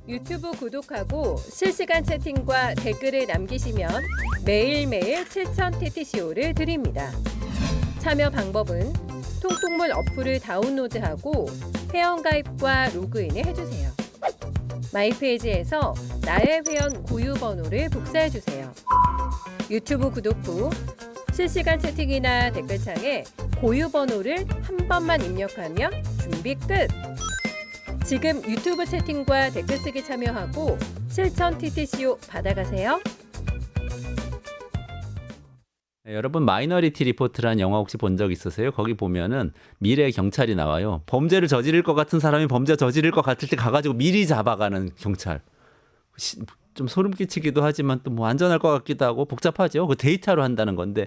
유튜브 구독하고 실시간 채팅과 댓글을 남기시면 매일매일 7,000TTCO를 드립니다. 참여 방법은 통통물 어플을 다운로드하고 회원가입과 로그인을 해주세요. 마이페이지에서 나의 회원 고유 번호를 복사해주세요. 유튜브 구독 후 실시간 채팅이나 댓글창에 고유 번호를 한 번만 입력하면 준비 끝! 지금 유튜브 채팅과 댓글 쓰기 참여하고 7,000TTCO 받아가세요. 네, 여러분 마이너리티 리포트라는 영화 혹시 본 적 있으세요? 거기 보면은 미래 경찰이 나와요. 범죄를 저지를 것 같은 사람이 범죄 저지를 것 같을 때 가가지고 미리 잡아가는 경찰. 좀 소름 끼치기도 하지만 또 뭐 안전할 것 같기도 하고 복잡하죠. 그 데이터로 한다는 건데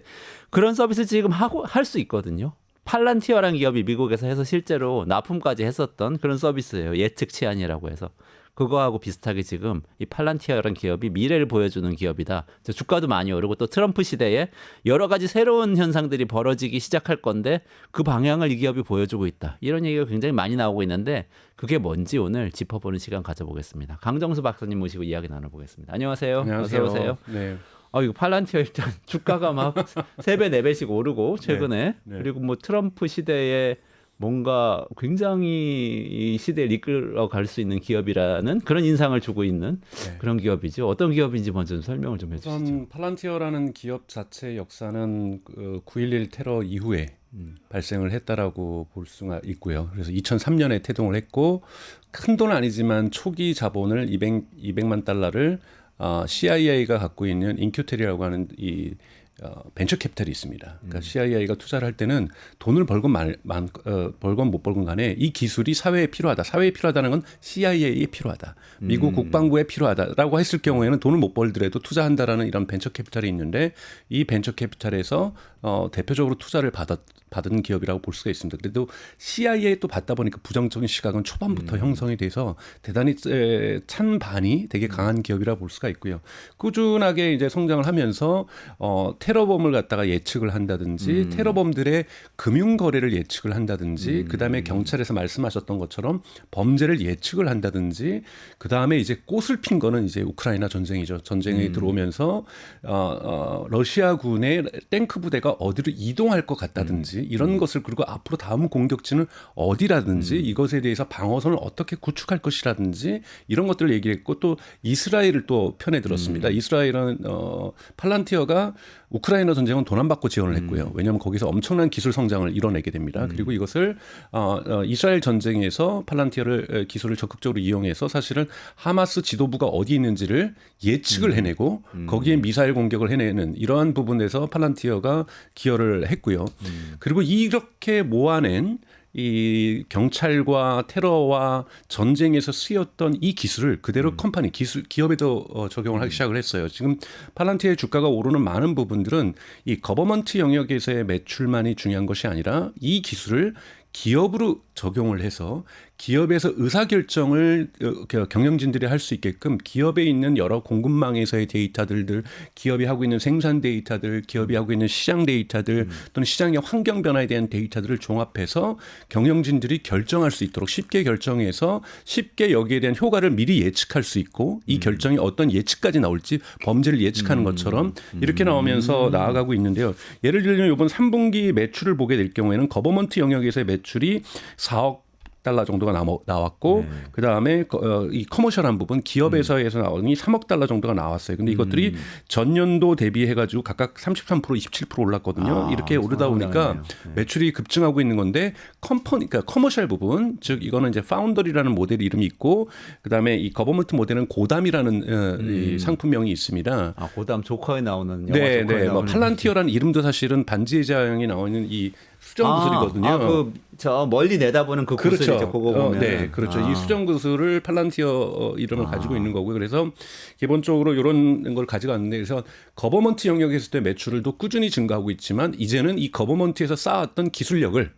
그런 서비스 지금 할 수 있거든요. 팔란티어라는 기업이 미국에서 해서 실제로 납품까지 했었던 그런 서비스예요. 예측 치안이라고 해서. 그거하고 비슷하게 지금 이 팔란티어라는 기업이 미래를 보여주는 기업이다. 주가도 많이 오르고 또 트럼프 시대에 여러 가지 새로운 현상들이 벌어지기 시작할 건데 그 방향을 이 기업이 보여주고 있다. 이런 얘기가 굉장히 많이 나오고 있는데 그게 뭔지 오늘 짚어보는 시간 가져보겠습니다. 강정수 박사님 모시고 이야기 나눠보겠습니다. 안녕하세요. 안녕하세요. 어서 오세요. 네. 이거 팔란티어 일단 주가가 막 3배, 4배씩 오르고 최근에 네. 네. 그리고 뭐 트럼프 시대에 뭔가 굉장히 이 시대를 이끌어갈 수 있는 기업이라는 그런 인상을 주고 있는 네. 그런 기업이죠. 어떤 기업인지 먼저 좀 설명을 좀 해주시죠. 우선 팔란티어라는 기업 자체의 역사는 9.11 테러 이후에 발생을 했다라고 볼 수가 있고요. 그래서 2003년에 태동을 했고 큰 돈은 아니지만 초기 자본을 200만 달러를 CIA가 갖고 있는 인큐텔이라고 하는 이 벤처 캐피탈이 있습니다. 그러니까 CIA가 투자를 할 때는 돈을 벌건 벌건 못 벌건 간에 이 기술이 사회에 필요하다. 사회에 필요하다는 건 CIA에 필요하다. 미국 국방부에 필요하다라고 했을 경우에는 돈을 못 벌더라도 투자한다라는 이런 벤처 캐피탈이 있는데 이 벤처 캐피탈에서 대표적으로 투자를 받은 기업이라고 볼 수가 있습니다. 그래도 CIA에 또 받다 보니까 부정적인 시각은 초반부터 형성이 돼서 대단히 찬반이 되게 강한 기업이라고 볼 수가 있고요. 꾸준하게 이제 성장을 하면서 테러범을 갖다가 예측을 한다든지 테러범들의 금융 거래를 예측을 한다든지 그다음에 경찰에서 말씀하셨던 것처럼 범죄를 예측을 한다든지 그다음에 이제 꽃을 핀 거는 이제 우크라이나 전쟁이죠. 전쟁이 들어오면서 러시아군의 탱크 부대가 어디로 이동할 것 같다든지 이런 것을 그리고 앞으로 다음 공격지는 어디라든지 이것에 대해서 방어선을 어떻게 구축할 것이라든지 이런 것들을 얘기했고 또 이스라엘을 또 편에 들었습니다. 이스라엘은 팔란티어가 우크라이나 전쟁은 돈 안 받고 지원을 했고요. 왜냐하면 거기서 엄청난 기술 성장을 이뤄내게 됩니다. 그리고 이것을 이스라엘 전쟁에서 팔란티어를 기술을 적극적으로 이용해서 사실은 하마스 지도부가 어디 있는지를 예측을 해내고 거기에 미사일 공격을 해내는 이러한 부분에서 팔란티어가 기여를 했고요. 그리고 이렇게 모아낸 이 경찰과 테러와 전쟁에서 쓰였던 이 기술을 그대로 컴퍼니 기업에도 적용을 하기 시작을 했어요. 지금 팔란티어의 주가가 오르는 많은 부분들은 이 거버먼트 영역에서의 매출만이 중요한 것이 아니라 이 기술을 기업으로 적용을 해서 기업에서 의사결정을 경영진들이 할 수 있게끔 기업에 있는 여러 공급망에서의 데이터들, 기업이 하고 있는 생산 데이터들, 기업이 하고 있는 시장 데이터들 또는 시장의 환경 변화에 대한 데이터들을 종합해서 경영진들이 결정할 수 있도록 쉽게 결정해서 쉽게 여기에 대한 효과를 미리 예측할 수 있고 이 결정이 어떤 예측까지 나올지 범죄를 예측하는 것처럼 이렇게 나오면서 나아가고 있는데요. 예를 들면 이번 3분기 매출을 보게 될 경우에는 거버먼트 영역에서의 매출이 4억 달러 정도가 나왔고 그다음에 이 커머셜한 부분 기업에서에서 나오니 3억 달러 정도가 나왔어요. 근데 이것들이 전년도 대비해 가지고 각각 33% 27% 올랐거든요. 이렇게 오르다 보니까 매출이 급증하고 있는 건데 그러니까 커머셜 부분 즉 이거는 이제 파운더리라는 모델 이름이 있고 그다음에 이 거버먼트 모델은 고담이라는 이 상품명이 있습니다. 고담 조커에 나오는 영화 네, 조커에 네. 나오는 팔란티어라는 이름도 사실은 반지의 제왕에 나오는 이 수정 구슬이거든요. 저 멀리 내다보는 그 그렇죠. 구슬이죠. 그거 보면. 네, 그렇죠. 이 수정 구슬을 팔란티어 이름을 가지고 있는 거고요. 그래서 기본적으로 이런 걸 가져갔는데 그래서 거버먼트 영역에서 때 매출도 꾸준히 증가하고 있지만 이제는 이 거버먼트에서 쌓았던 기술력을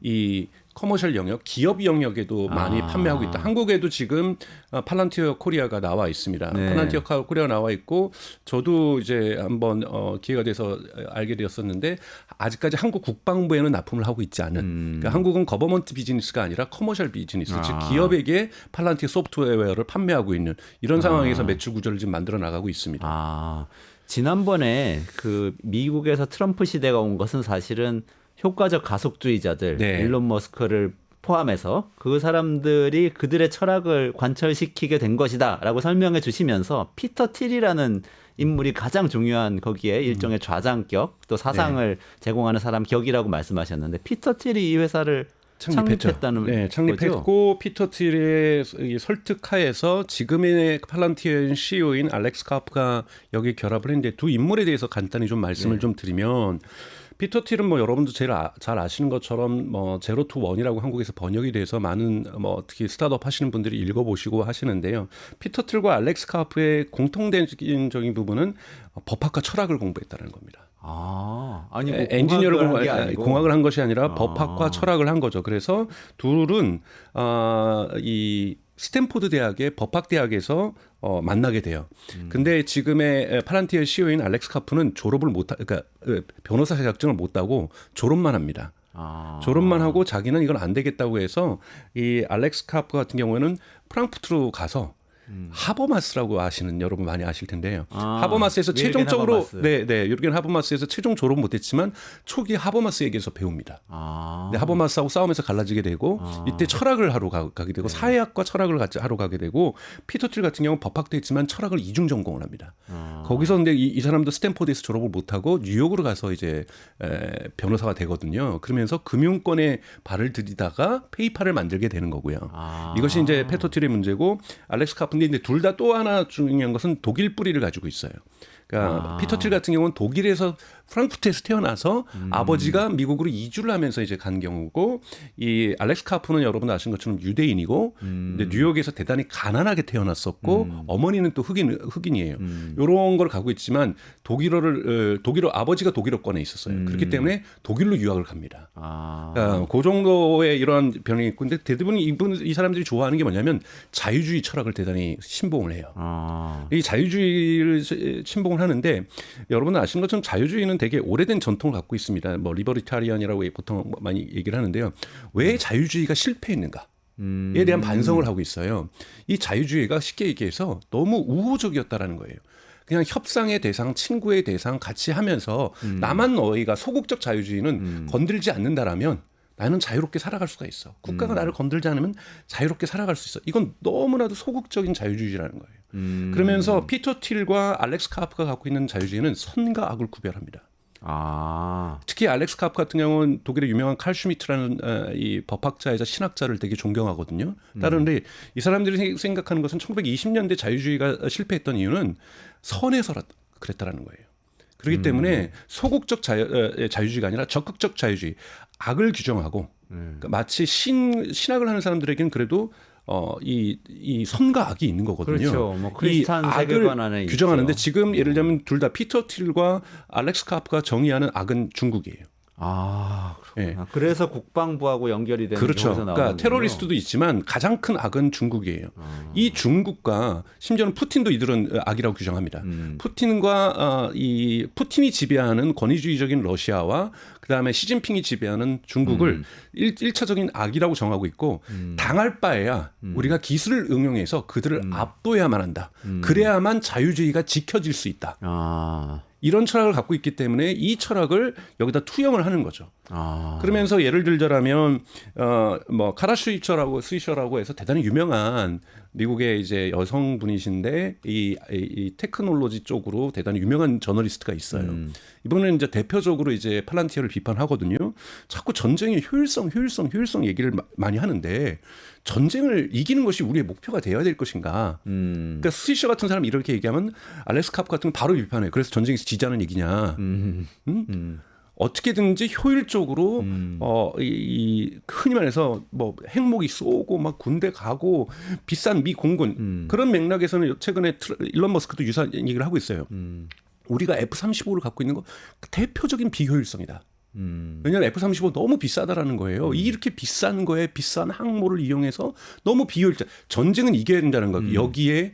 이 커머셜 영역, 기업 영역에도 많이 판매하고 있다. 한국에도 지금 팔란티어 코리아가 나와 있습니다. 네. 팔란티어 코리아가 나와 있고 저도 이제 한번 기회가 돼서 알게 되었었는데 아직까지 한국 국방부에는 납품을 하고 있지 않은. 그러니까 한국은 거버먼트 비즈니스가 아니라 커머셜 비즈니스, 즉 기업에게 팔란티어 소프트웨어를 판매하고 있는 이런 상황에서 매출 구조를 지금 만들어 나가고 있습니다. 지난번에 그 미국에서 트럼프 시대가 온 것은 사실은 효과적 가속주의자들, 네. 일론 머스크를 포함해서 그 사람들이 그들의 철학을 관철시키게 된 것이다라고 설명해 주시면서 피터 틸이라는 인물이 가장 중요한 거기에 일종의 좌장격 또 사상을 제공하는 사람 격이라고 말씀하셨는데 피터 틸이 이 회사를 창립했다는 네, 창립했고 거죠? 피터 틸의 설득하에서 지금의 팔란티어의 CEO인 알렉스 카프가 여기 결합을 했는데 두 인물에 대해서 간단히 좀 말씀을 좀 드리면 피터 틸은 뭐 여러분도 제일 잘 아시는 것처럼 뭐 제로 투 원이라고 한국에서 번역이 돼서 많은 뭐 특히 스타트업 하시는 분들이 읽어보시고 하시는데요. 피터 틸과 알렉스 카프의 공통적인 부분은 법학과 철학을 공부했다는 겁니다. 아니 뭐 엔지니어를 공학을 한 것이 아니라 법학과 철학을 한 거죠. 그래서 둘은 이 스탠포드 대학의 법학 대학에서 만나게 돼요. 근데 지금의 팔란티어 CEO인 알렉스 카프는 그러니까 변호사 자격증을 못 따고 졸업만 합니다. 졸업만 하고 자기는 이건 안 되겠다고 해서 이 알렉스 카프 같은 경우에는 프랑크푸르트로 가서 하버마스라고 아시는 여러분 많이 아실 텐데요. 하버마스에서 최종적으로 유르겐 하버마스에서 최종 졸업 못했지만 초기 하버마스에게서 배웁니다. 근데 하버마스하고 싸우면서 갈라지게 되고 이때 철학을 하러 가게 되고 사회학과 철학을 같이 하러 가게 되고 피터 틸 같은 경우는 법학도 했지만 철학을 이중 전공을 합니다. 거기서 근데 이 사람도 스탠포드에서 졸업을 못하고 뉴욕으로 가서 이제 변호사가 되거든요. 그러면서 금융권에 발을 들이다가 페이팔을 만들게 되는 거고요. 이것이 이제 피터 틸의 문제고 알렉스 카프인데 둘 다 또 하나 중요한 것은 독일 뿌리를 가지고 있어요. 그러니까 피터 틸 같은 경우는 독일에서 프랑크푸르트에서 태어나서 아버지가 미국으로 이주를 하면서 이제 간 경우고 이 알렉스 카프는 여러분 아시는 것처럼 유대인이고 근데 뉴욕에서 대단히 가난하게 태어났었고 어머니는 또 흑인이에요. 이런 걸 갖고 있지만 독일어 아버지가 독일어권에 있었어요. 그렇기 때문에 독일로 유학을 갑니다. 그러니까 그 정도의 이러한 변형이 있고 근데 대부분 이 사람들이 좋아하는 게 뭐냐면 자유주의 철학을 대단히 신봉을 해요. 이 자유주의를 신봉을 하는데 여러분 아시는 것처럼 자유주의는 되게 오래된 전통을 갖고 있습니다. 뭐 리버리타리안이라고 보통 많이 얘기를 하는데요. 왜 자유주의가 실패했는가에 대한 반성을 하고 있어요. 이 자유주의가 쉽게 얘기해서 너무 우호적이었다라는 거예요. 그냥 협상의 대상, 친구의 대상 같이 하면서 나만 너희가 소극적 자유주의는 건들지 않는다라면 나는 자유롭게 살아갈 수가 있어. 국가가 나를 건들지 않으면 자유롭게 살아갈 수 있어. 이건 너무나도 소극적인 자유주의라는 거예요. 그러면서 피터 틸과 알렉스 카프가 갖고 있는 자유주의는 선과 악을 구별합니다. 특히 알렉스 카프 같은 경우는 독일의 유명한 칼 슈미트라는 이 법학자이자 신학자를 되게 존경하거든요. 다른데 이 사람들이 생각하는 것은 1920년대 자유주의가 실패했던 이유는 선에서 그랬다라는 거예요. 그렇기 때문에 소극적 자유주의가 아니라 적극적 자유주의, 악을 규정하고 그러니까 마치 신학을 하는 사람들에게는 그래도 이 선과 악이 있는 거거든요. 그렇죠. 뭐 크리스찬 세계관 안에 규정하는데 있죠. 지금 예를 들면 둘 다 피터 틸과 알렉스 카프가 정의하는 악은 중국이에요. 그렇구나. 네. 그래서 국방부하고 연결이 되는 그렇죠. 경우에서 나오는 그러니까 테러리스트도 있지만 가장 큰 악은 중국이에요. 이 중국과 심지어는 푸틴도 이들은 악이라고 규정합니다. 푸틴과 푸틴이 지배하는 권위주의적인 러시아와 그다음에 시진핑이 지배하는 중국을 1차적인 악이라고 정하고 있고 당할 바에야 우리가 기술을 응용해서 그들을 압도해야만 한다. 그래야만 자유주의가 지켜질 수 있다. 이런 철학을 갖고 있기 때문에 이 철학을 여기다 투영을 하는 거죠. 그러면서 예를 들자면 뭐 카라 스위셔라고 해서 대단히 유명한 미국의 이제 여성분이신데 이 테크놀로지 쪽으로 대단히 유명한 저널리스트가 있어요. 이분은 이제 대표적으로 이제 팔란티어를 비판하거든요. 자꾸 전쟁의 효율성 얘기를 많이 하는데 전쟁을 이기는 것이 우리의 목표가 되어야 될 것인가? 그러니까 스위셔 같은 사람이 이렇게 얘기하면 알렉스 카프 같은 건 바로 비판해요. 그래서 전쟁에서 지자는 얘기냐? 어떻게든지 효율적으로 흔히 말해서 뭐 핵무기 쏘고 막 군대 가고 비싼 미 공군 그런 맥락에서는 최근에 일론 머스크도 유사한 얘기를 하고 있어요. 우리가 F-35를 갖고 있는 거 대표적인 비효율성이다. 왜냐하면 F-35 너무 비싸다라는 거예요. 이렇게 비싼 거에 비싼 항모를 이용해서 너무 비효율적. 전쟁은 이겨야 된다는 거예요. 여기에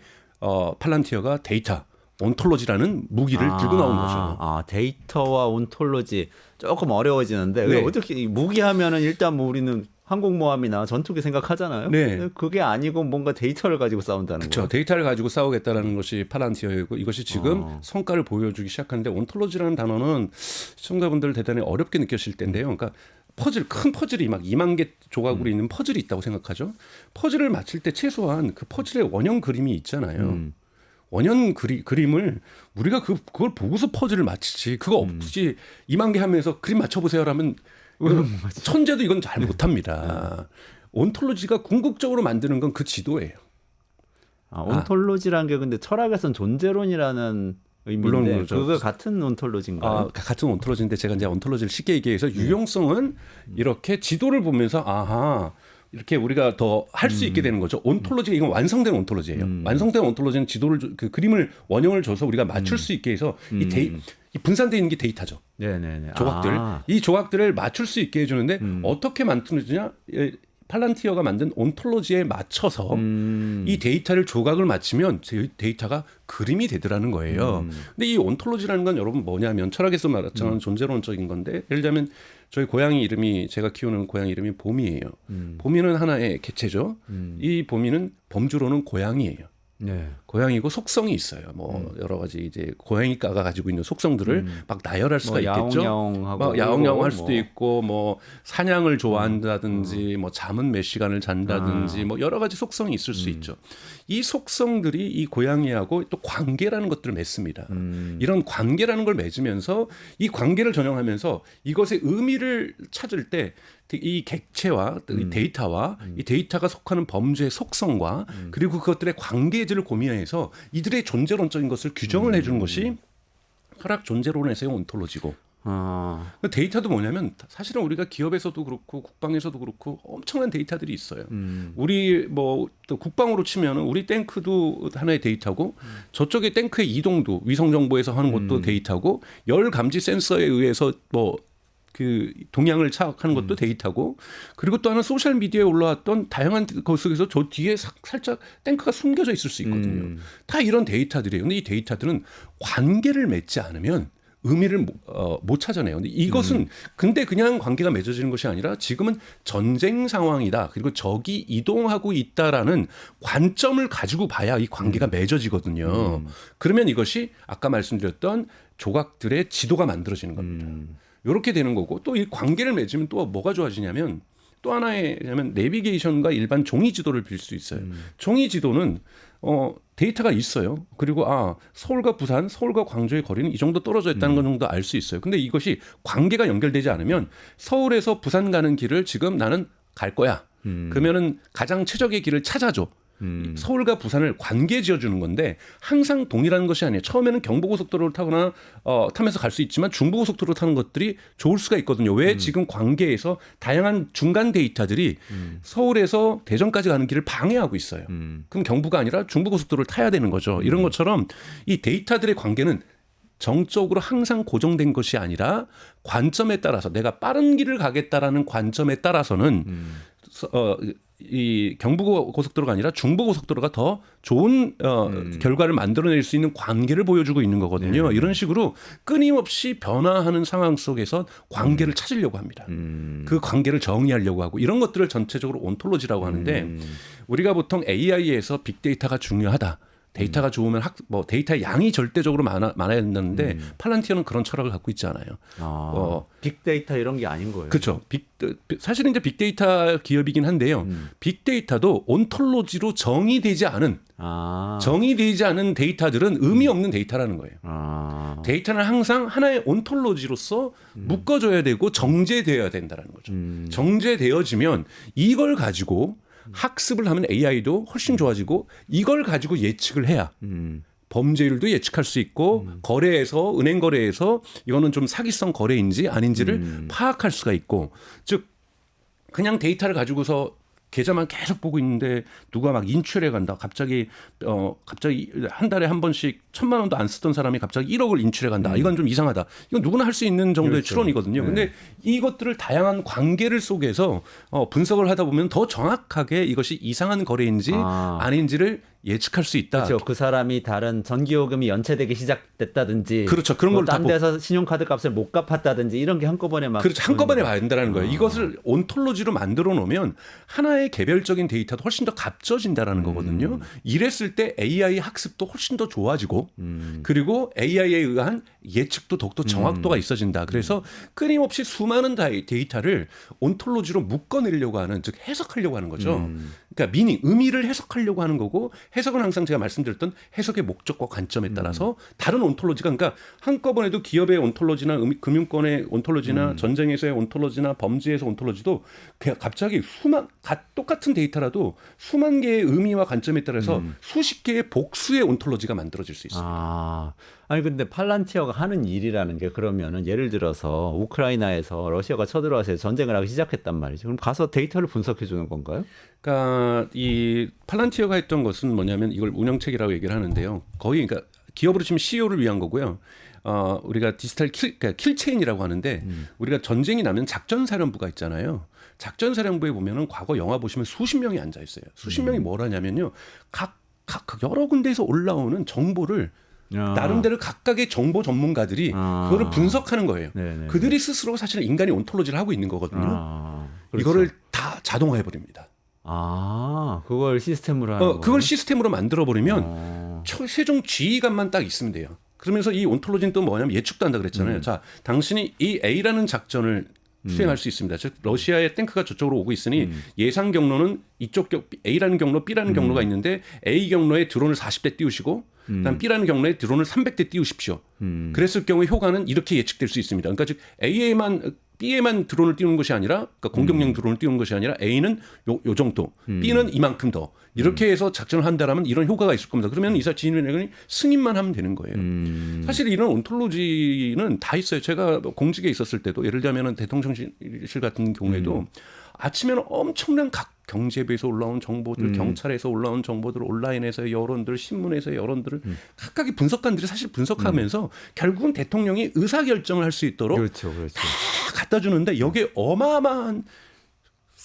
팔란티어가 데이터, 온톨로지라는 무기를 들고 나온 거죠. 아, 데이터와 온톨로지 조금 어려워지는데 네. 어떻게 무기 하면은 일단 뭐 우리는 항공모함이나 전투기 생각하잖아요. 네. 그게 아니고 뭔가 데이터를 가지고 싸운다는 그렇죠. 거예요. 데이터를 가지고 싸우겠다라는 것이 팔란티어이고 이것이 지금 성과를 보여주기 시작하는데 온톨로지라는 단어는 시청자분들 대단히 어렵게 느끼실 텐데요. 그러니까 큰 퍼즐이 막 2만 개 조각으로 있는 퍼즐이 있다고 생각하죠. 퍼즐을 맞출 때 최소한 그 퍼즐의 원형 그림이 있잖아요. 원형 그림을 우리가 그걸 보고서 퍼즐을 맞히지. 그거 없이 2만 개 하면서 그림 맞춰보세요라면 천재도 이건 잘 못합니다. 온톨로지가 궁극적으로 만드는 건 그 지도예요. 온톨로지라는 게 근데 철학에선 존재론이라는 물론 의미인데 그렇죠. 그거 같은 온톨로지인가요? 같은 온톨로지인데 제가 이제 온톨로지를 쉽게 얘기해서 유용성은 이렇게 지도를 보면서 아하 이렇게 우리가 더 할 수 있게 되는 거죠. 온톨로지가 이건 완성된 온톨로지예요. 완성된 온톨로지는 지도를 그 그림을 원형을 줘서 우리가 맞출 수 있게 해서 이 분산되어 있는 게 데이터죠. 네네네. 조각들. 이 조각들을 맞출 수 있게 해주는데 어떻게 만드느냐? 팔란티어가 만든 온톨로지에 맞춰서 이 데이터를 조각을 맞추면 데이터가 그림이 되더라는 거예요. 근데 이 온톨로지라는 건 여러분 뭐냐면 철학에서 말했잖아요. 존재론적인 건데 예를 들자면 저희 고양이 이름이 제가 키우는 고양이 이름이 봄이에요. 봄이는 하나의 개체죠. 이 봄이는 범주로는 고양이에요. 네. 고양이고 속성이 있어요. 뭐 여러 가지 이제 고양이과가 가지고 있는 속성들을 막 나열할 수가 있겠죠. 야옹야옹하고 막 야옹야옹 할 수도 있고 뭐 사냥을 좋아한다든지 뭐 잠은 몇 시간을 잔다든지 뭐 여러 가지 속성이 있을 수 있죠. 이 속성들이 이 고양이하고 또 관계라는 것들을 맺습니다. 이런 관계라는 걸 맺으면서 이 관계를 전형하면서 이것의 의미를 찾을 때 이 객체와 이 데이터와 이 데이터가 속하는 범주의 속성과 그리고 그것들의 관계들을 고민해서 이들의 존재론적인 것을 규정을 해주는 것이 철학 존재론에서의 온톨로지고 데이터도 뭐냐면 사실은 우리가 기업에서도 그렇고 국방에서도 그렇고 엄청난 데이터들이 있어요. 우리 뭐 또 국방으로 치면은 우리 탱크도 하나의 데이터고 저쪽의 탱크의 이동도 위성 정보에서 하는 것도 데이터고 열 감지 센서에 의해서 뭐 그 동향을 차악하는 것도 데이터고 그리고 또 하나 소셜 미디어에 올라왔던 다양한 것 속에서 저 뒤에 살짝 탱크가 숨겨져 있을 수 있거든요. 다 이런 데이터들이에요. 근데 이 데이터들은 관계를 맺지 않으면 의미를 못 찾아내요. 근데 이것은 근데 그냥 관계가 맺어지는 것이 아니라 지금은 전쟁 상황이다. 그리고 적이 이동하고 있다라는 관점을 가지고 봐야 이 관계가 맺어지거든요. 그러면 이것이 아까 말씀드렸던 조각들의 지도가 만들어지는 겁니다. 이렇게 되는 거고 또 이 관계를 맺으면 또 뭐가 좋아지냐면 또 하나의 내비게이션과 일반 종이 지도를 빌 수 있어요. 종이 지도는 데이터가 있어요. 그리고 서울과 부산, 서울과 광주의 거리는 이 정도 떨어져 있다는 것 정도 알 수 있어요. 근데 이것이 관계가 연결되지 않으면 서울에서 부산 가는 길을 지금 나는 갈 거야. 그러면은 가장 최적의 길을 찾아줘. 서울과 부산을 관계 지어주는 건데 항상 동일한 것이 아니에요. 처음에는 경부고속도로를 타거나 타면서 갈 수 있지만 중부고속도로 타는 것들이 좋을 수가 있거든요. 왜 지금 관계에서 다양한 중간 데이터들이 서울에서 대전까지 가는 길을 방해하고 있어요. 그럼 경부가 아니라 중부고속도로를 타야 되는 거죠. 이런 것처럼 이 데이터들의 관계는 정적으로 항상 고정된 것이 아니라 관점에 따라서 내가 빠른 길을 가겠다라는 관점에 따라서는 이 경부고속도로가 아니라 중부고속도로가 더 좋은 결과를 만들어낼 수 있는 관계를 보여주고 있는 거거든요. 이런 식으로 끊임없이 변화하는 상황 속에서 관계를 찾으려고 합니다. 그 관계를 정의하려고 하고 이런 것들을 전체적으로 온톨로지라고 하는데 우리가 보통 AI에서 빅데이터가 중요하다. 데이터가 좋으면 데이터의 양이 절대적으로 많아야 된다는데 팔란티어는 그런 철학을 갖고 있지 않아요. 빅데이터 이런 게 아닌 거예요. 그렇죠. 사실은 이제 빅데이터 기업이긴 한데요. 빅데이터도 온톨로지로 정의되지 않은 데이터들은 의미 없는 데이터라는 거예요. 데이터는 항상 하나의 온톨로지로서 묶어줘야 되고 정제되어야 된다는 거죠. 정제되어지면 이걸 가지고 학습을 하면 AI도 훨씬 좋아지고 이걸 가지고 예측을 해야 범죄율도 예측할 수 있고 거래에서 은행 거래에서 이거는 좀 사기성 거래인지 아닌지를 파악할 수가 있고 즉 그냥 데이터를 가지고서 계좌만 계속 보고 있는데 누가 막 인출해 간다. 갑자기 한 달에 한 번씩 1,000만 원도 안 쓰던 사람이 갑자기 1억을 인출해 간다. 이건 좀 이상하다. 이건 누구나 할 수 있는 정도의 그렇죠. 추론이거든요. 근데 이것들을 다양한 관계를 속에서 분석을 하다 보면 더 정확하게 이것이 이상한 거래인지 아닌지를 예측할 수 있다. 그렇죠. 그 사람이 다른 전기요금이 연체되기 시작됐다든지, 그렇죠. 그런 걸 딴 다 데서 신용카드 값을 못 갚았다든지 이런 게 한꺼번에 막 그렇죠. 한꺼번에 봐야 된다는 거예요. 이것을 온톨로지로 만들어 놓으면 하나의 개별적인 데이터도 훨씬 더 값져진다라는 거거든요. 이랬을 때 AI 학습도 훨씬 더 좋아지고 그리고 AI에 의한 예측도 더욱더 정확도가 있어진다. 그래서 끊임없이 수많은 데이터를 온톨로지로 묶어내려고 하는, 즉 해석하려고 하는 거죠. 그러니까 미닝, 의미를 해석하려고 하는 거고, 해석은 항상 제가 말씀드렸던 해석의 목적과 관점에 따라서 다른 온톨로지가, 그러니까 한꺼번에도 기업의 온톨로지나 금융권의 온톨로지나 전쟁에서의 온톨로지나 범죄에서 온톨로지도 그냥 갑자기 똑같은 데이터라도 수만 개의 의미와 관점에 따라서 수십 개의 복수의 온톨로지가 만들어질 수 있습니다. 아니 근데 팔란티어가 하는 일이라는 게 그러면은 예를 들어서 우크라이나에서 러시아가 쳐들어와서 전쟁을 하기 시작했단 말이죠. 그럼 가서 데이터를 분석해 주는 건가요? 그러니까 이 팔란티어가 했던 것은 뭐냐면 이걸 운영책이라고 얘기를 하는데요. 거의 그러니까 기업으로 치면 CEO를 위한 거고요. 우리가 디지털 그러니까 킬체인이라고 하는데 우리가 전쟁이 나면 작전사령부가 있잖아요. 작전사령부에 보면은 과거 영화 보시면 수십 명이 앉아 있어요. 수십 명이 뭘 하냐면요. 각 여러 군데에서 올라오는 정보를 나름대로 각각의 정보 전문가들이 그거를 분석하는 거예요. 네네. 그들이 스스로 사실 인간의 온톨로지를 하고 있는 거거든요. 그렇죠. 이거를 다 자동화해 버립니다. 그걸 시스템으로 하는 거예요? 그걸 시스템으로 만들어 버리면 최종 지휘관만 딱 있으면 돼요. 그러면서 이 온톨로지는 또 뭐냐면 예측도 한다 그랬잖아요. 자, 당신이 이 A라는 작전을 수행할 수 있습니다. 즉 러시아의 탱크가 저쪽으로 오고 있으니 예상 경로는 이쪽 A라는 경로, B라는 경로가 있는데 A 경로에 드론을 40대 띄우시고 그다음 B라는 경로에 드론을 300대 띄우십시오. 그랬을 경우에 효과는 이렇게 예측될 수 있습니다. 그러니까 즉 B에만 드론을 띄우는 것이 아니라, 그러니까 공격용 드론을 띄우는 것이 아니라 A는 요 정도, B는 이만큼 더 이렇게 해서 작전을 한다라면 이런 효과가 있을 겁니다. 그러면 이사 지휘관이 승인만 하면 되는 거예요. 사실 이런 온톨로지는 다 있어요. 제가 공직에 있었을 때도 예를 들면 대통령실 같은 경우에도 아침에는 엄청난 각 경제부에서 올라온 정보들, 경찰에서 올라온 정보들, 온라인에서의 여론들, 신문에서의 여론들을 각각의 분석관들이 사실 분석하면서 결국은 대통령이 의사결정을 할 수 있도록 그렇죠. 다 갖다 주는데 여기에 어마어마한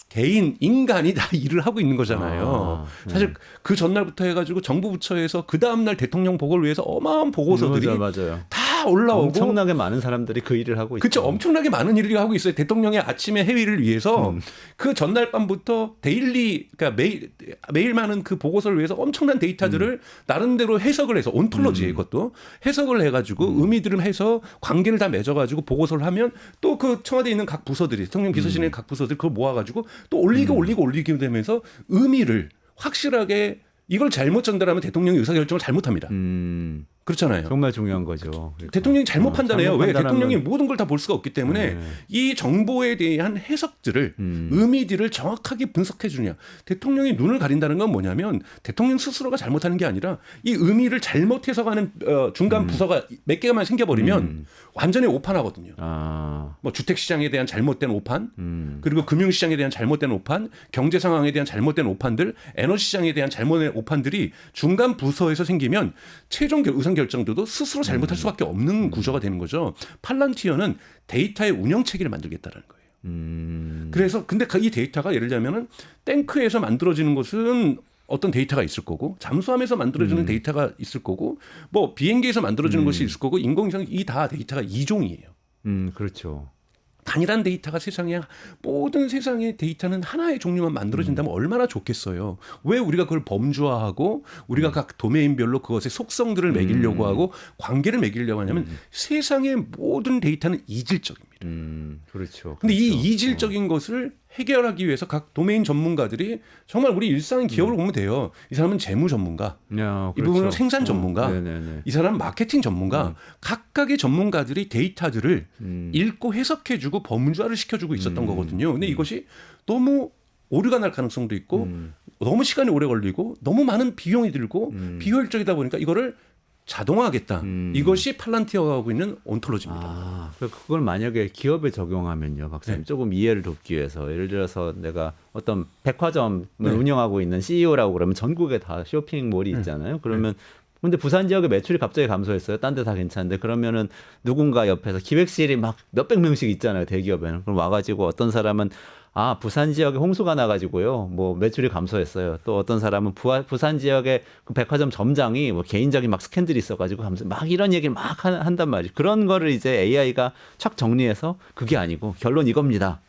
개인, 인간이 다 일을 하고 있는 거잖아요. 사실 그 전날부터 해가지고 정부 부처에서 그 다음날 대통령 보고를 위해서 어마어마한 보고서들이 맞아요. 다 올라오고 엄청나게 많은 사람들이 그 일을 하고 있죠. 그렇죠. 엄청나게 많은 일을 하고 있어요. 대통령의 아침의 회의를 위해서 그 전날 밤부터 데일리, 그러니까 매일 많은 그 보고서를 위해서 엄청난 데이터들을 나름대로 해석을 해서 온톨로지에 이것도 해석을 해가지고 의미들을 해서 관계를 다 맺어가지고 보고서를 하면 또 그 청와대에 있는 각 부서들이 대통령 비서실에 있는 각 부서들이 그걸 모아가지고 또 올리고 되면서 의미를 확실하게 이걸 잘못 전달하면 대통령이 의사결정을 잘못합니다. 그렇잖아요. 정말 중요한 거죠. 대통령이 잘못 판단해요. 잘못 왜? 판단하면- 대통령이 모든 걸 다 볼 수가 없기 때문에 이 정보에 대한 해석들을 의미들을 정확하게 분석해 주냐. 대통령이 눈을 가린다는 건 뭐냐면 대통령 스스로가 잘못하는 게 아니라 이 의미를 잘못 해석하는 중간 부서가 몇 개만 생겨버리면 완전히 오판하거든요. 뭐 주택시장에 대한 잘못된 오판, 그리고 금융시장에 대한 잘못된 오판, 경제 상황에 대한 잘못된 오판들, 에너지시장에 대한 잘못된 오판들이 중간 부서에서 생기면 최종 의사결정도 스스로 잘못할 수밖에 없는 구조가 되는 거죠. 팔란티어는 데이터의 운영 체계를 만들겠다는 거예요. 그래서 근데 이 데이터가 예를 들면은 탱크에서 만들어지는 것은 어떤 데이터가 있을 거고, 잠수함에서 만들어지는 데이터가 있을 거고, 뭐 비행기에서 만들어지는 것이 있을 거고, 인공위성 이 다 데이터가 이종이에요. 그렇죠. 단일한 데이터가 모든 세상의 데이터는 하나의 종류만 만들어진다면 얼마나 좋겠어요. 왜 우리가 그걸 범주화하고 우리가 각 도메인별로 그것의 속성들을 매기려고 하고 관계를 매기려고 하냐면 세상의 모든 데이터는 이질적입니다. 그렇죠. 근데 이 이질적인 것을 해결하기 위해서 각 도메인 전문가들이 정말 우리 일상 기업을 보면 돼요. 이 사람은 재무 전문가, 그렇죠. 이 부분은 생산 전문가, 네네네. 이 사람은 마케팅 전문가, 각각의 전문가들이 데이터들을 읽고 해석해주고 범주화를 시켜주고 있었던 거거든요. 근데 이것이 너무 오류가 날 가능성도 있고 너무 시간이 오래 걸리고 너무 많은 비용이 들고 비효율적이다 보니까 이거를 자동화하겠다. 이것이 팔란티어가 하고 있는 온톨로지입니다. 아, 그걸 만약에 기업에 적용하면요, 박사님. 네. 조금 이해를 돕기 위해서 예를 들어서 내가 어떤 백화점을 네. 운영하고 있는 CEO라고 그러면 전국에 다 쇼핑몰이 있잖아요. 그러면 근데 부산 지역의 매출이 갑자기 감소했어요. 딴 데 다 괜찮은데 그러면은 누군가 옆에서 기획실이 막 몇백 명씩 있잖아요. 대기업에는. 그럼 와가지고 어떤 사람은 아, 부산 지역에 홍수가 나가지고요. 뭐 매출이 감소했어요. 또 어떤 사람은 부산 지역의 그 백화점 점장이 뭐 개인적인 막 스캔들이 있어가지고 막 이런 얘기를 막 한단 말이에요. 그런 거를 이제 AI가 착 정리해서 그게 아니고 결론 이겁니다.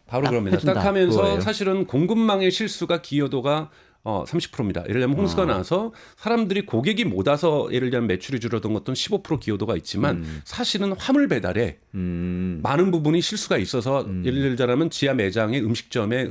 바로 딱 그럽니다. 해준다. 딱 하면서 그거예요. 사실은 공급망의 실수가 기여도가 30%입니다. 예를 들면 홍수가 나서 사람들이 고객이 못 와서 예를 들면 매출이 줄어든 것도 15% 기여도가 있지만 사실은 화물 배달에 많은 부분이 실수가 있어서 예를 들자면 지하 매장의 음식점에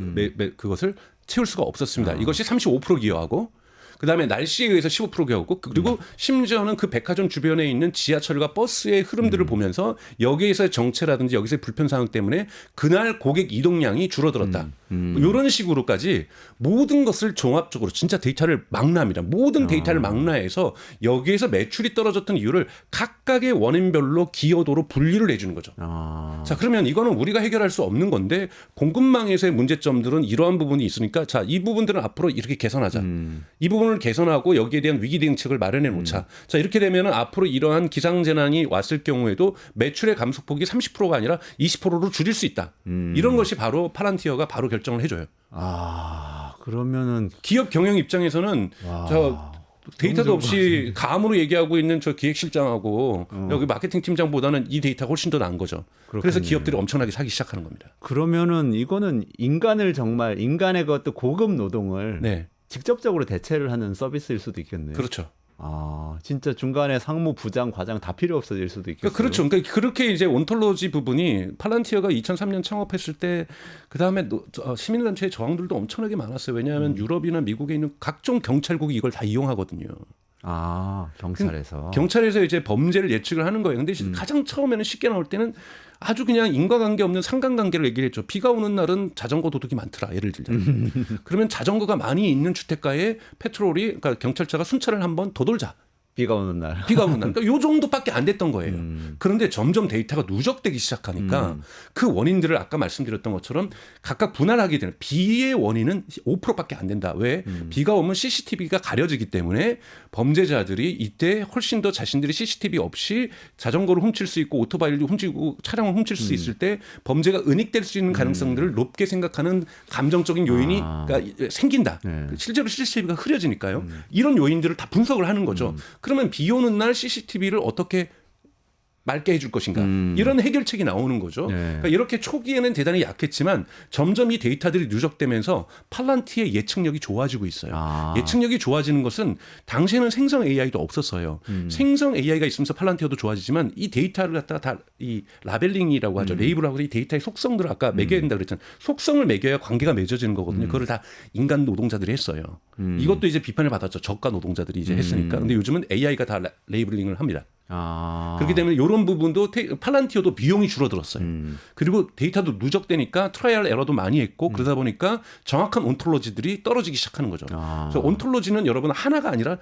그것을 채울 수가 없었습니다. 이것이 35% 기여하고 그다음에 날씨에 의해서 15% 기여하고 그리고 심지어는 그 백화점 주변에 있는 지하철과 버스의 흐름들을 보면서 여기에서의 정체라든지 여기서의 불편 상황 때문에 그날 고객 이동량이 줄어들었다. 이런 식으로까지 모든 것을 종합적으로 진짜 데이터를 망라합니다. 모든 데이터를 망라해서 여기에서 매출이 떨어졌던 이유를 각각의 원인별로 기여도로 분리를 해주는 거죠. 자, 그러면 이거는 우리가 해결할 수 없는 건데 공급망에서의 문제점들은 이러한 부분이 있으니까 자, 이 부분들은 앞으로 이렇게 개선하자. 이 부분을 개선하고 여기에 대한 위기 대응책을 마련해 놓자. 자, 이렇게 되면은 앞으로 이러한 기상재난이 왔을 경우에도 매출의 감소폭이 30%가 아니라 20%로 줄일 수 있다. 이런 것이 바로 팔란티어가 바로 결정을 해줘요. 아, 그러면은 기업 경영 입장에서는 저 데이터도 없이 감으로 얘기하고 있는 저 기획실장하고 여기 마케팅 팀장보다는 이 데이터가 훨씬 더 나은 거죠. 그래서 기업들이 엄청나게 사기 시작하는 겁니다. 그러면은 이거는 인간을 정말 인간의 그것도 고급 노동을 네, 직접적으로 대체를 하는 서비스일 수도 있겠네요. 그렇죠. 아, 진짜 중간에 상무, 부장, 과장 다 필요 없어질 수도 있겠어요. 그렇죠. 그러니까 그렇게 이제 온톨로지 부분이 팔란티어가 2003년 창업했을 때 그 다음에 시민단체의 저항들도 엄청나게 많았어요. 왜냐하면 유럽이나 미국에 있는 각종 경찰국이 이걸 다 이용하거든요. 아, 경찰에서. 경찰에서 이제 범죄를 예측을 하는 거예요. 근데 가장 처음에는 쉽게 나올 때는 아주 그냥 인과관계 없는 상관관계를 얘기를 했죠. 비가 오는 날은 자전거 도둑이 많더라. 예를 들자면. 그러면 자전거가 많이 있는 주택가에 페트롤이 그러니까 경찰차가 순찰을 한번 더 돌자. 비가 오는 날. 비가 오는 날. 그러니까 요 정도밖에 안 됐던 거예요. 그런데 점점 데이터가 누적되기 시작하니까 그 원인들을 아까 말씀드렸던 것처럼 각각 분할하게 되는 비의 원인은 5%밖에 안 된다. 왜? 비가 오면 CCTV가 가려지기 때문에 범죄자들이 이때 훨씬 더 자신들이 CCTV 없이 자전거를 훔칠 수 있고 오토바이를 훔치고 차량을 훔칠 수 있을 때 범죄가 은닉될 수 있는 가능성들을 높게 생각하는 감정적인 요인이 그러니까 생긴다. 네. 실제로 CCTV가 흐려지니까요. 이런 요인들을 다 분석을 하는 거죠. 그러면 비 오는 날 CCTV를 어떻게 맑게 해줄 것인가 이런 해결책이 나오는 거죠. 네. 그러니까 이렇게 초기에는 대단히 약했지만 점점 이 데이터들이 누적되면서 팔란티의 예측력이 좋아지고 있어요. 아. 예측력이 좋아지는 것은 당시에는 생성 AI도 없었어요. 생성 AI가 있으면서 팔란티어도 좋아지지만 이 데이터를 갖다가 다 이 라벨링이라고 하죠. 레이블하고 이 데이터의 속성들을 아까 매겨야 된다고 그랬잖아요. 속성을 매겨야 관계가 맺어지는 거거든요. 그걸 다 인간 노동자들이 했어요. 이것도 이제 비판을 받았죠. 저가 노동자들이 이제 했으니까. 근데 요즘은 AI가 다 레이블링을 합니다. 아. 그렇기 때문에 이런 부분도 팔란티어도 비용이 줄어들었어요. 그리고 데이터도 누적되니까 트라이얼 에러도 많이 했고 그러다 보니까 정확한 온톨로지들이 떨어지기 시작하는 거죠. 그래서 온톨로지는 여러분 하나가 아니라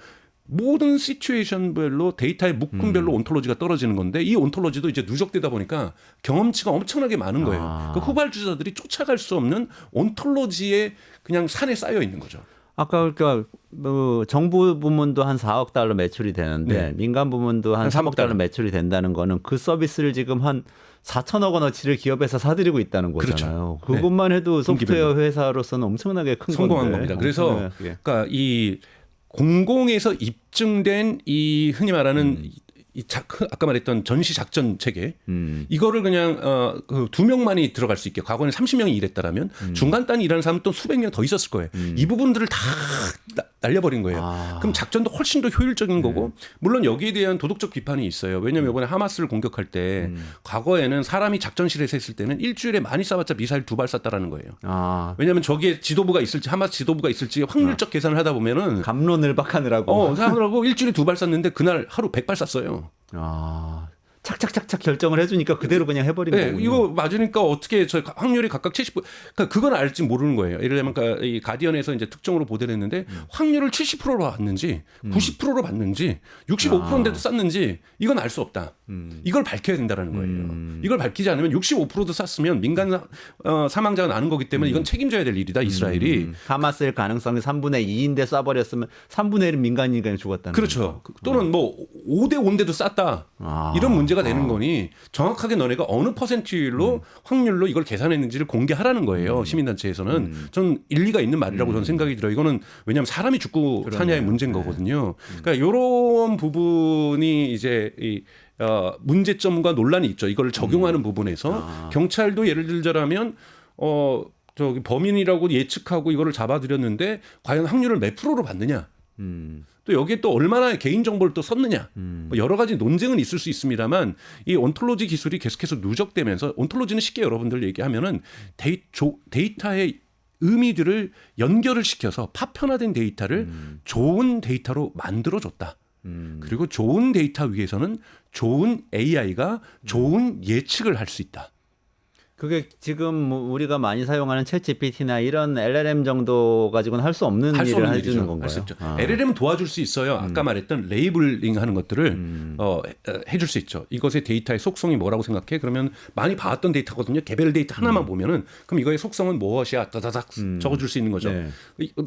모든 시츄에이션별로 데이터의 묶음별로 온톨로지가 떨어지는 건데 이 온톨로지도 이제 누적되다 보니까 경험치가 엄청나게 많은 거예요. 그 후발주자들이 쫓아갈 수 없는 온톨로지의 그냥 산에 쌓여 있는 거죠. 아까 그러니까 뭐 정부 부문도 한 4억 달러 매출이 되는데 네. 민간 부문도 한 3억 달러 매출이 된다는 거는 그 서비스를 지금 한 4천억 원어치를 기업에서 사들이고 있다는 거잖아요. 그렇죠. 그것만 해도 소프트웨어 분기별로. 회사로서는 엄청나게 큰 성공한 건데. 겁니다. 그래서 그러니까 이 공공에서 입증된 이 흔히 말하는 아까 말했던 전시 작전 체계 이거를 그냥 그 2명만이 들어갈 수 있게 과거에는 30명이 일했다라면 중간 단위 일하는 사람은 또 수백 명 더 있었을 거예요. 이 부분들을 다 날려버린 거예요. 그럼 작전도 훨씬 더 효율적인 거고 물론 여기에 대한 도덕적 비판이 있어요. 왜냐하면 이번에 하마스를 공격할 때 과거에는 사람이 작전실에서 했을 때는 일주일에 많이 쏴봤자 미사일 2발 쐈다라는 거예요. 왜냐하면 저기에 지도부가 있을지 하마스 지도부가 있을지 확률적 계산을 하다 보면은 감론을 박하느라고. 사람들하고 일주일에 2발 쐈는데 그날 하루 100발 쐈어요. 착착착착 결정을 해주니까 그대로 그냥 해버린 네, 거군요. 이거 맞으니까 어떻게 저 확률이 각각 70%, 그러니까 그건 알지 모르는 거예요. 예를 들면 그러니까 이 가디언에서 이제 특정으로 보도를 했는데 확률을 70%로 봤는지 90%로 봤는지 65%인데도 쌌는지 이건 알 수 없다. 이걸 밝혀야 된다라는 거예요. 이걸 밝히지 않으면 65%도 쌌으면 민간 사망자가 나는 거기 때문에 이건 책임져야 될 일이다. 이스라엘이. 하마스일 가능성이 3분의 2인데 쏴버렸으면 3분의 1은 민간인이 그냥 죽었다는 그렇죠. 또는 뭐 5대 5인데도 쌌다. 이런 문제가 되는 거니 정확하게 너네가 어느 퍼센트율로 확률로 이걸 계산했는지를 공개하라는 거예요. 시민단체에서는. 전 일리가 있는 말이라고 저는 생각이 들어요. 이거는 왜냐하면 사람이 죽고 사냐의 문제인 거거든요. 그러니까 이런 부분이 이제 문제점과 논란이 있죠. 이걸 적용하는 부분에서 경찰도 예를 들자면 저기 범인이라고 예측하고 이거를 잡아들였는데 과연 확률을 몇 프로로 받느냐? 또 여기에 또 얼마나 개인 정보를 또 썼느냐? 뭐 여러 가지 논쟁은 있을 수 있습니다만 이 온톨로지 기술이 계속해서 누적되면서 온톨로지는 쉽게 여러분들 얘기하면은 데이터의 의미들을 연결을 시켜서 파편화된 데이터를 좋은 데이터로 만들어줬다. 그리고 좋은 데이터 위에서는 좋은 AI가 좋은 예측을 할 수 있다. 그게 지금 뭐 우리가 많이 사용하는 챗GPT나 이런 LLM 정도 가지고는 할 수 없는 일을 해주는 건가요? 할수 없죠. LLM은 도와줄 수 있어요. 아까 말했던 레이블링 하는 것들을 해줄 수 있죠. 이것의 데이터의 속성이 뭐라고 생각해? 그러면 많이 봐왔던 데이터거든요. 개별 데이터 하나만 보면은 그럼 이거의 속성은 무엇이야? 따다닥 적어줄 수 있는 거죠. 네.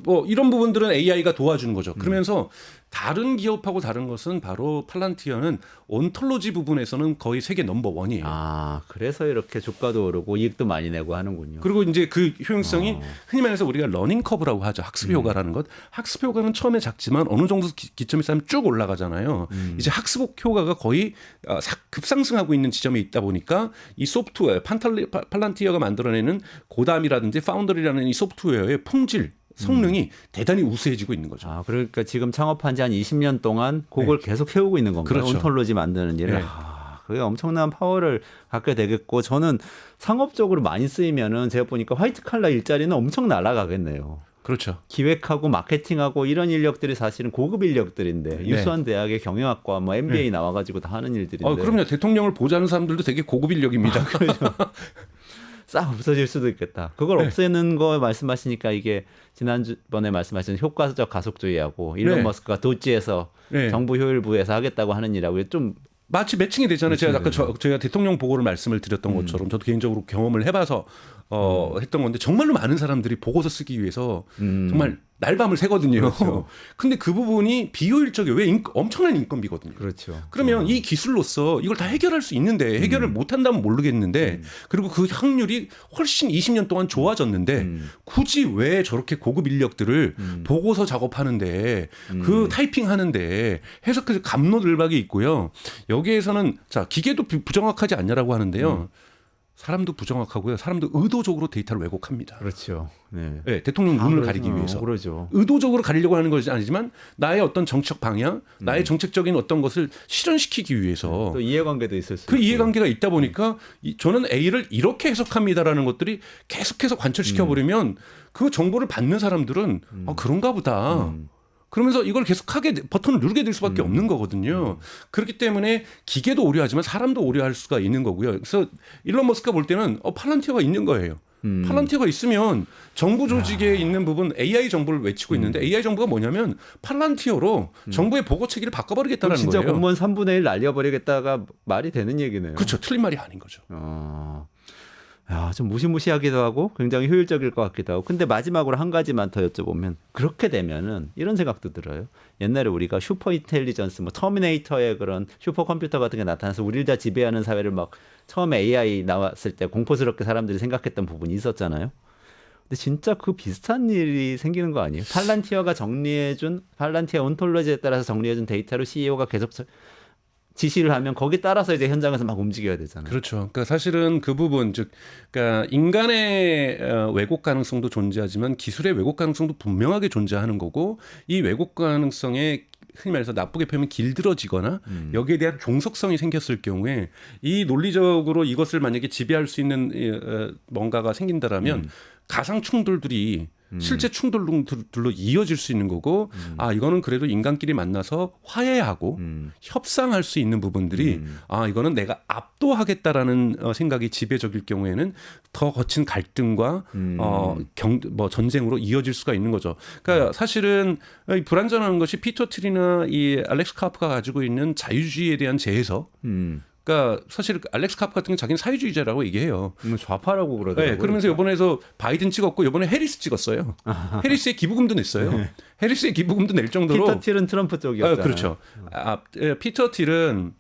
뭐 이런 부분들은 AI가 도와주는 거죠. 그러면서 다른 기업하고 다른 것은 바로 팔란티어는 온톨로지 부분에서는 거의 세계 넘버원이에요. 그래서 이렇게 주가도 오르고 이익도 많이 내고 하는군요. 그리고 이제 그 효용성이 흔히 말해서 우리가 러닝 커브라고 하죠. 학습 효과라는 것. 학습 효과는 처음에 작지만 어느 정도 기점이 쌓이면 쭉 올라가잖아요. 이제 학습 효과가 거의 급상승하고 있는 지점에 있다 보니까 이 소프트웨어, 팔란티어가 만들어내는 고담이라든지 파운더리라는 이 소프트웨어의 품질, 성능이 대단히 우수해지고 있는 거죠. 그러니까 지금 창업한 지 한 20년 동안 그걸 계속 해오고 있는 건가요? 그렇죠. 온톨로지 만드는 일을. 네. 그게 엄청난 파워를 갖게 되겠고 저는 상업적으로 많이 쓰이면은 제가 보니까 화이트 칼라 일자리는 엄청 날아가겠네요. 그렇죠. 기획하고 마케팅하고 이런 인력들이 사실은 고급 인력들인데 유수한 대학의 경영학과 뭐 MBA 나와가지고 다 하는 일들인데. 그럼요. 대통령을 보좌하는 사람들도 되게 고급 인력입니다. 그렇죠. 싹 없어질 수도 있겠다. 그걸 없애는 거 말씀하시니까 이게 지난번에 말씀하신 효과적 가속주의하고 일론 머스크가 도지에서 정부 효율부에서 하겠다고 하는 일하고 좀 마치 매칭이 되잖아요. 제가 아까 제가 대통령 보고를 말씀을 드렸던 것처럼 저도 개인적으로 경험을 해봐서 했던 건데 정말로 많은 사람들이 보고서 쓰기 위해서 정말 날밤을 새거든요. 그렇죠. 근데 그 부분이 비효율적이에요. 왜 엄청난 인건비거든요. 그렇죠. 그러면 이 기술로서 이걸 다 해결할 수 있는데 해결을 못한다면 모르겠는데 그리고 그 확률이 훨씬 20년 동안 좋아졌는데 굳이 왜 저렇게 고급 인력들을 보고서 작업하는데 그 타이핑하는데 해석해서 갑론을박이 있고요. 여기에서는 자 기계도 부정확하지 않냐라고 하는데요. 사람도 부정확하고요. 사람도 의도적으로 데이터를 왜곡합니다. 그렇죠. 네. 네, 대통령 눈을 가리기 위해서. 그러죠. 의도적으로 가리려고 하는 것이 아니지만 나의 어떤 정책 방향, 나의 정책적인 어떤 것을 실현시키기 위해서 또 이해관계도 있을 수 그 있고. 이해관계가 있다 보니까 저는 A를 이렇게 해석합니다라는 것들이 계속해서 관철시켜버리면 그 정보를 받는 사람들은 그런가 보다. 그러면서 이걸 계속하게 버튼을 누르게 될 수밖에 없는 거거든요. 그렇기 때문에 기계도 오류하지만 사람도 오류할 수가 있는 거고요. 그래서 일론 머스크가 볼 때는 팔란티어가 있는 거예요. 팔란티어가 있으면 정부 조직에 있는 부분 AI 정보를 외치고 있는데 AI 정보가 뭐냐면 팔란티어로 정부의 보고 체계를 바꿔버리겠다는 진짜 거예요. 공무원 3분의 1 날려버리겠다가 말이 되는 얘기네요. 그렇죠. 틀린 말이 아닌 거죠. 좀 무시무시하기도 하고 굉장히 효율적일 것 같기도 하고. 근데 마지막으로 한 가지만 더 여쭤보면 그렇게 되면은 이런 생각도 들어요. 옛날에 우리가 슈퍼 인텔리전스, 뭐 터미네이터의 그런 슈퍼컴퓨터 같은 게 나타나서 우리를 다 지배하는 사회를 막 처음에 AI 나왔을 때 공포스럽게 사람들이 생각했던 부분이 있었잖아요. 근데 진짜 그 비슷한 일이 생기는 거 아니에요? 팔란티어 온톨로지에 따라서 정리해준 데이터로 CEO가 계속 지시를 하면 거기 따라서 이제 현장에서 막 움직여야 되잖아요. 그렇죠. 그러니까 사실은 그 부분, 그러니까 인간의 왜곡 가능성도 존재하지만 기술의 왜곡 가능성도 분명하게 존재하는 거고 이 왜곡 가능성에 흔히 말해서 나쁘게 표현하면 길들어지거나 여기에 대한 종속성이 생겼을 경우에 이 논리적으로 이것을 만약에 지배할 수 있는 뭔가가 생긴다라면 가상 충돌들이 실제 충돌들로 이어질 수 있는 거고 아 이거는 그래도 인간끼리 만나서 화해하고 협상할 수 있는 부분들이 아 이거는 내가 압도하겠다라는 생각이 지배적일 경우에는 더 거친 갈등과 뭐 전쟁으로 이어질 수가 있는 거죠. 그러니까 사실은 이 불완전한 것이 피터 틸이나 이 알렉스 카프가 가지고 있는 자유주의에 대한 재해석. 그러니까 사실 알렉스 카프 같은 경우는 자기는 사회주의자라고 얘기해요. 좌파라고 그러더라고요. 네, 그러면서 이번에서 바이든 찍었고 이번에 해리스 찍었어요. 해리스의 기부금도 냈어요. 해리스의 기부금도 낼 정도로. 피터 틸은 트럼프 쪽이었잖아요. 그렇죠. 피터 틸은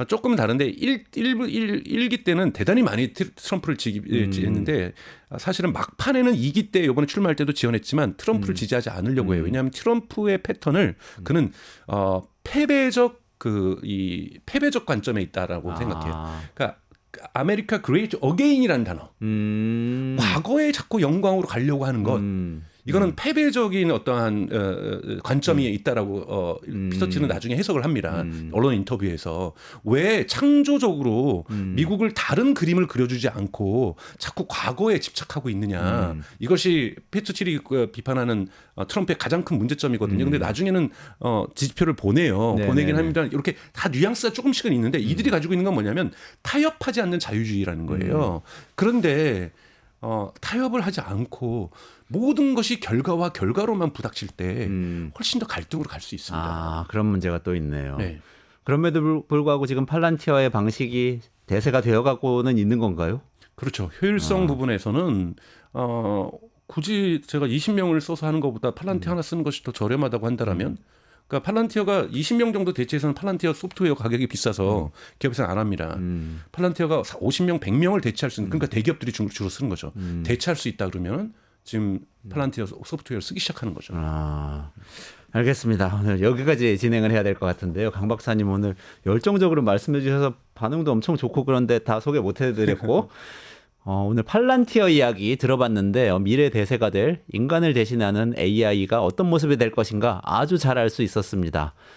조금 다른데 1기 때는 대단히 많이 트럼프를 지지했는데 사실은 막판에는 2기 때 이번에 출마할 때도 지원했지만 트럼프를 지지하지 않으려고 해요. 왜냐하면 트럼프의 패턴을 그는 패배적 이 패배적 관점에 있다라고 생각해요. 그러니까 아메리카 그레이트 어게인이라는 단어. 과거에 자꾸 영광으로 가려고 하는 것. 이거는 패배적인 어떠한 관점이 있다라고 피터 틸은 나중에 해석을 합니다. 언론 인터뷰에서 왜 창조적으로 미국을 다른 그림을 그려주지 않고 자꾸 과거에 집착하고 있느냐. 이것이 피터 틸이 비판하는 트럼프의 가장 큰 문제점이거든요. 근데 나중에는 지지표를 보내요. 네네네. 보내긴 합니다. 이렇게 다 뉘앙스가 조금씩은 있는데 이들이 가지고 있는 건 뭐냐면 타협하지 않는 자유주의라는 거예요. 그런데 타협을 하지 않고 모든 것이 결과와 결과로만 부닥칠 때 훨씬 더 갈등으로 갈 수 있습니다. 아, 그런 문제가 또 있네요. 네. 그럼에도 불구하고 지금 팔란티어의 방식이 대세가 되어가고는 있는 건가요? 그렇죠. 효율성 부분에서는 굳이 제가 20명을 써서 하는 것보다 팔란티어 하나 쓰는 것이 더 저렴하다고 한다라면 그러니까 팔란티어가 20명 정도 대체해서는 팔란티어 소프트웨어 가격이 비싸서 기업에서는 안 합니다. 팔란티어가 50명, 100명을 대체할 수 있는 그러니까 대기업들이 주로 쓰는 거죠. 대체할 수 있다 그러면 지금 팔란티어 소프트웨어를 쓰기 시작하는 거죠. 아, 알겠습니다. 오늘 여기까지 진행을 해야 될 것 같은데요. 강 박사님 오늘 열정적으로 말씀해 주셔서 반응도 엄청 좋고 그런데 다 소개 못 해드렸고 오늘 팔란티어 이야기 들어봤는데 미래 대세가 될 인간을 대신하는 AI가 어떤 모습이 될 것인가 아주 잘 알 수 있었습니다.